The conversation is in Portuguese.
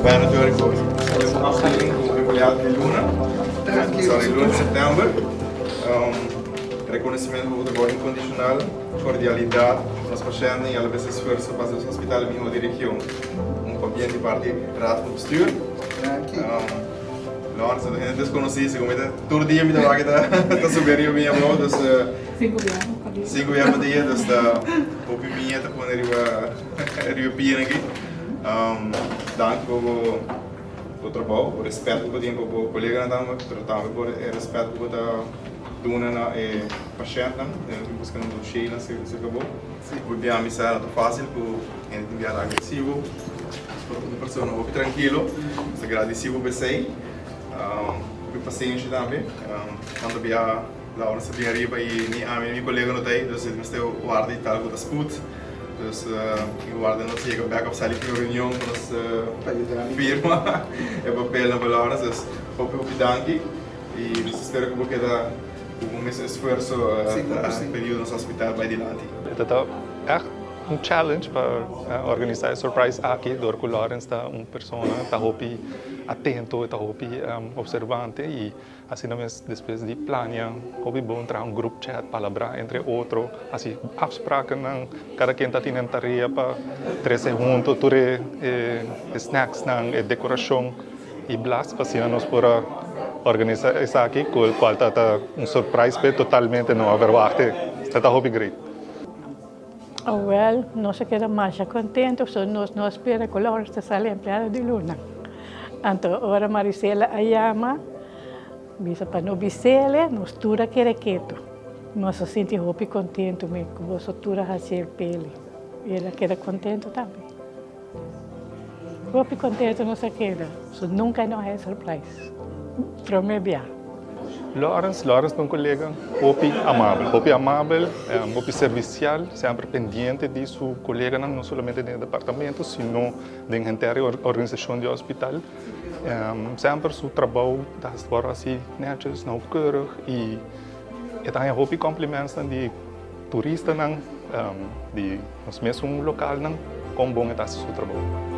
manager voor de afdeling voor empleado de Luna. Sorry, Luna September. Reconhecimento por trabalho incondicional, cordialidade aos pacientes e, às vezes, esforço para o hospital mesmo de região. Papel de parte raad van bestuur. Lawrence, dat is desconocido, como é todo dia me dá vaga da subir minha mão, dus 5 jaar per dia, dus da op je minha tá quando ele pia aqui. Dank voor o trabalho, por respeito que tem por colega na também, também por respeito que tá dona na paciente, buscando um cheio na se acabou. Por bem a missão é fácil, por gente enviar agressivo. Uma pessoa não tranquilo, se agradecido por você, paciente também. Quando via lá onde se via arriba e minha colega não tem, então eu estou guarda e tal com a sput, então guarda não chega back up sair para reunião com a firma, é papel na palavra, então hope danke e espero que você dá esforço período no hospital vai adiante. Challenge para organizar a surprise aqui, door com Lawrence está pessoa está hopi atento, está hopi observante e assim mesmo depois de planear, hopi bom entrar grupo chat, palavra entre outro, assim afspraken não, cada quem está tendo tarefa para 3 segundos, ture snacks não, decoração e blast para assim nós para organizar isso aqui, qual está surprise totalmente não averwachte, está hopi great. Oh, well, nós queda mais contentes, nós não esperamos que o Lawrence seja empleado de Luna. Então, agora Maricela a chama, bisa para não bisele, nós tudo quer quieto. Nós se sente muito contente mesmo, que você tudo a ser pele. E ela queda contente também. Muito contente nós queda, nunca não é surprise. Promete. Lawrence é um colega muito amável, muito servicial, sempre pendiente de seu colega, não somente no departamento, sino na inteira organização do hospital. Sempre seu trabalho está assim, netjes, nauwkeurig e também muito cumprimentos de turistas, de nos mesmos locais, como bom está seu trabalho.